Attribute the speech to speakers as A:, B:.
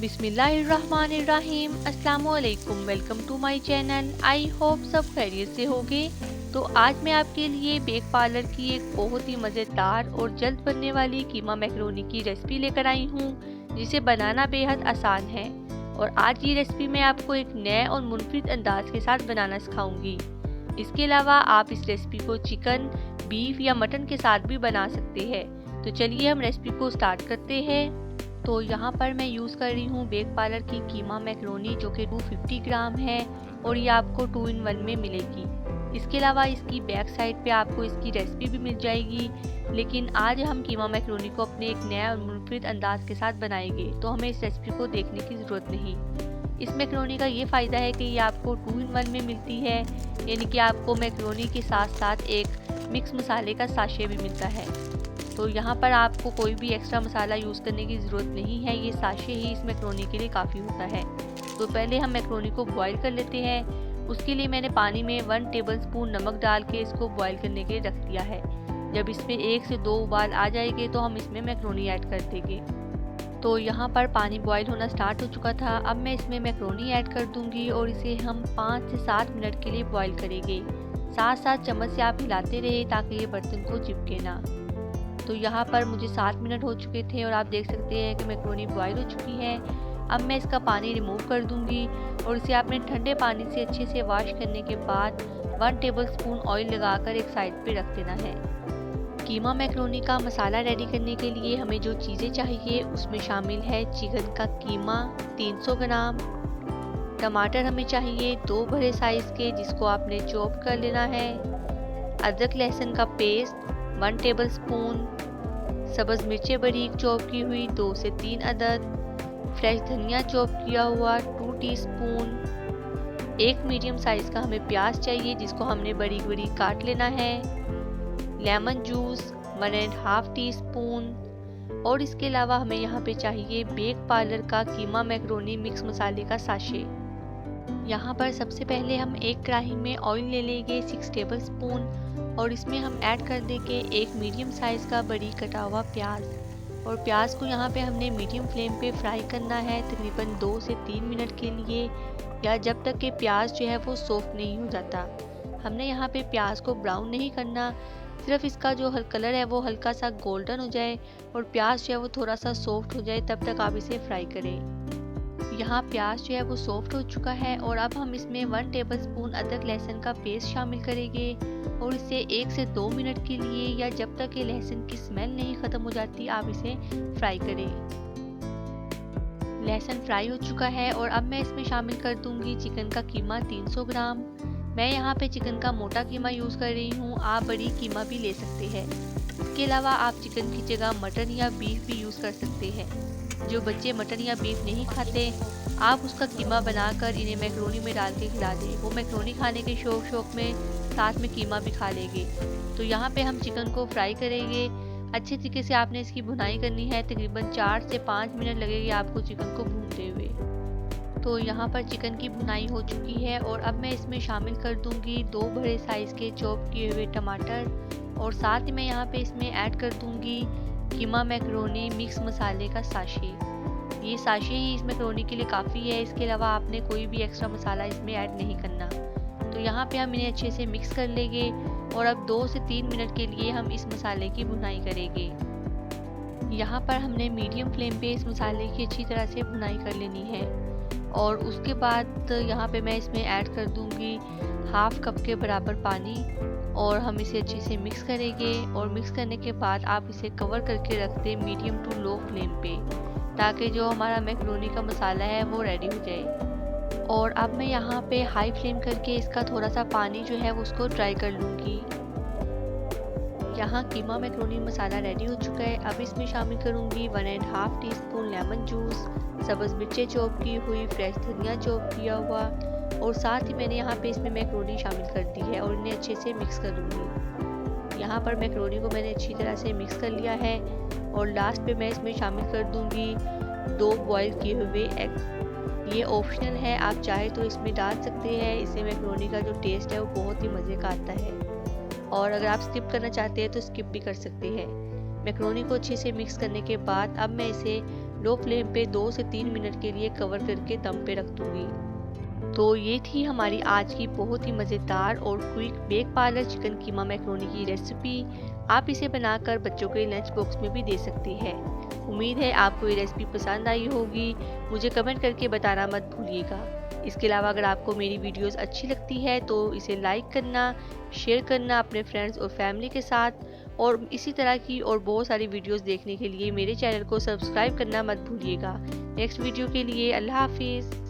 A: बिस्मिल्लाहिर्रहमानिर्रहीम। अस्सलामुअलैकुम। Welcome to my channel. I hope सब खैरियत से होंगे। तो आज मैं आपके लिए बेक पार्लर की एक बहुत ही मज़ेदार और जल्द बनने वाली कीमा मैकरोनी की रेसिपी लेकर आई हूँ, जिसे बनाना बेहद आसान है। और आज ये रेसिपी मैं आपको एक नए और मुनफरिद अंदाज के साथ बनाना सिखाऊंगी। इसके अलावा आप इस रेसिपी को चिकन, बीफ या मटन के साथ भी बना सकते हैं। तो चलिए हम रेसिपी को स्टार्ट करते हैं। तो यहाँ पर मैं यूज़ कर रही हूँ बेक पार्लर की कीमा मैकरोनी, जो कि 250 ग्राम है और ये आपको 2 in 1 में मिलेगी। इसके अलावा इसकी बैक साइड पे आपको इसकी रेसिपी भी मिल जाएगी। लेकिन आज हम कीमा मैकरोनी को अपने एक नया और मुनफरिद अंदाज के साथ बनाएंगे, तो हमें इस रेसिपी को देखने की ज़रूरत नहीं। इस मैकरोनी का ये फ़ायदा है कि ये आपको 2 in 1 में मिलती है, यानी कि आपको मैकरोनी के साथ साथ एक मिक्स मसाले का साशे भी मिलता है। तो यहाँ पर आपको कोई भी एक्स्ट्रा मसाला यूज़ करने की ज़रूरत नहीं है, ये साशे ही इस मैकरोनी के लिए काफ़ी होता है। तो पहले हम मैकरोनी को बॉईल कर लेते हैं। उसके लिए मैंने पानी में 1 टेबलस्पून नमक डाल के इसको बॉईल करने के लिए रख दिया है। जब इसमें 1 से 2 उबाल आ जाएंगे तो हम इसमें मैकरोनी ऐड कर देंगे। तो यहाँ पर पानी बॉईल होना स्टार्ट हो चुका था। अब मैं इसमें मैकरोनी ऐड कर दूँगी और इसे हम 5 से 7 मिनट के लिए बॉईल करेंगे। साथ साथ चम्मच से आप हिलाते रहे ताकि ये बर्तन को चिपके ना। तो यहाँ पर मुझे 7 मिनट हो चुके थे और आप देख सकते हैं कि मैकरोनी बॉईल हो चुकी है। अब मैं इसका पानी रिमूव कर दूंगी और इसे आपने ठंडे पानी से अच्छे से वॉश करने के बाद 1 टेबलस्पून ऑयल लगाकर एक साइड पे रख देना है। कीमा मैकरोनी का मसाला रेडी करने के लिए हमें जो चीज़ें चाहिए उसमें शामिल है चिकन का कीमा 300 ग्राम, टमाटर हमें चाहिए 2 बड़े साइज़ के जिसको आपने चॉप कर लेना है, अदरक लहसुन का पेस्ट 1 टेबलस्पून, सब्ज़ मिर्चें बारीक चॉप की हुई 2 से 3 अदद, फ्रेश धनिया चॉप किया हुआ 2 टीस्पून, एक मीडियम साइज़ का हमें प्याज चाहिए जिसको हमने बारीक बारीक काट लेना है, लेमन जूस 1.5 टीस्पून। और इसके अलावा हमें यहाँ पे चाहिए बेक पार्लर का कीमा मैकरोनी मिक्स मसाले का साशे। यहाँ पर सबसे पहले हम एक कढ़ाई में ऑयल ले लेंगे 6 टेबलस्पून और इसमें हम ऐड कर देंगे एक मीडियम साइज़ का बड़ी कटा हुआ प्याज। और प्याज को यहाँ पे हमने मीडियम फ्लेम पे फ्राई करना है तकरीबन 2 से 3 मिनट के लिए, या जब तक कि प्याज जो है वो सॉफ्ट नहीं हो जाता। हमने यहाँ पे प्याज को ब्राउन नहीं करना, सिर्फ इसका जो कलर है वो हल्का सा गोल्डन हो जाए और प्याज जो है वो थोड़ा सा सॉफ्ट हो जाए, तब तक आप इसे फ्राई करें। यहाँ प्याज जो है वो सॉफ्ट हो चुका है और अब हम इसमें 1 टेबलस्पून अदरक लहसुन का पेस्ट शामिल करेंगे और इसे 1 से 2 मिनट के लिए, या जब तक ये लहसुन की स्मेल नहीं ख़त्म हो जाती, आप इसे फ्राई करें। लहसुन फ्राई हो चुका है और अब मैं इसमें शामिल कर दूंगी चिकन का कीमा 300 ग्राम। मैं यहाँ पे चिकन का मोटा कीमा यूज़ कर रही हूँ, आप बड़ी कीमा भी ले सकते हैं। इसके अलावा आप चिकन की जगह मटन या बीफ भी यूज़ कर सकते हैं। जो बच्चे मटन या बीफ नहीं खाते, आप उसका कीमा बनाकर इन्हें मैकरोनी में डाल के खिला दें। वो मैकरोनी खाने के शौक में साथ में कीमा भी खा लेंगे। तो यहाँ पे हम चिकन को फ्राई करेंगे। अच्छे तरीके से आपने इसकी भुनाई करनी है, तकरीबन 4 से 5 मिनट लगेंगे आपको चिकन को भूनते हुए। तो यहाँ पर चिकन की भुनाई हो चुकी है और अब मैं इसमें शामिल कर दूँगी 2 बड़े साइज़ के चॉप किए हुए टमाटर और साथ ही मैं यहाँ पे इसमें ऐड कर दूँगी कीमा मैकरोनी मिक्स मसाले का साशे। ये साशे ही इस मैकरोनी के लिए काफ़ी है, इसके अलावा आपने कोई भी एक्स्ट्रा मसाला इसमें ऐड नहीं करना। तो यहाँ पे हम इन्हें अच्छे से मिक्स कर लेंगे और अब 2 से 3 मिनट के लिए हम इस मसाले की भुनाई करेंगे। यहाँ पर हमने मीडियम फ्लेम पे इस मसाले की अच्छी तरह से भुनाई कर लेनी है और उसके बाद यहाँ पे मैं इसमें ऐड कर दूँगी 1/2 कप के बराबर पानी और हम इसे अच्छे से मिक्स करेंगे। और मिक्स करने के बाद आप इसे कवर करके रख दें मीडियम टू लो फ्लेम पे, ताकि जो हमारा मैकरोनी का मसाला है वो रेडी हो जाए। और अब मैं यहाँ पे हाई फ्लेम करके इसका थोड़ा सा पानी जो है उसको ड्राई कर लूँगी। यहाँ कीमा मैकरोनी मसाला रेडी हो चुका है। अब इसमें शामिल करूँगी 1.5 टीस्पून लेमन जूस, सब्ज़ मिर्चें चॉप की हुई, फ्रेश धनिया चॉप किया हुआ और साथ ही मैंने यहाँ पे इसमें मैकरोनी शामिल कर दी है और इन्हें अच्छे से मिक्स कर लूँगी। यहाँ पर मैकरोनी को मैंने अच्छी तरह से मिक्स कर लिया है और लास्ट पे मैं इसमें शामिल कर दूँगी 2 बॉयल किए हुए एग। ये ऑप्शनल है, आप चाहे तो इसमें डाल सकते हैं। इससे मैकरोनी का जो टेस्ट है वो बहुत ही मज़े का आता है, और अगर आप स्किप करना चाहते हैं तो स्किप भी कर सकते हैं। मैकरोनी को अच्छे से मिक्स करने के बाद अब मैं इसे लो फ्लेम पे 2 से 3 मिनट के लिए कवर करके दम पे रख दूंगी। तो ये थी हमारी आज की बहुत ही मज़ेदार और क्विक बेक पार्लर चिकन कीमा मैक्रोनी की रेसिपी। आप इसे बनाकर बच्चों के लंच बॉक्स में भी दे सकते हैं। उम्मीद है आपको ये रेसिपी पसंद आई होगी। मुझे कमेंट करके बताना मत भूलिएगा। इसके अलावा अगर आपको मेरी वीडियोस अच्छी लगती है तो इसे लाइक करना, शेयर करना अपने फ्रेंड्स और फैमिली के साथ, और इसी तरह की और बहुत सारी वीडियोस देखने के लिए मेरे चैनल को सब्सक्राइब करना मत भूलिएगा। नेक्स्ट वीडियो के लिए अल्लाह हाफिज़।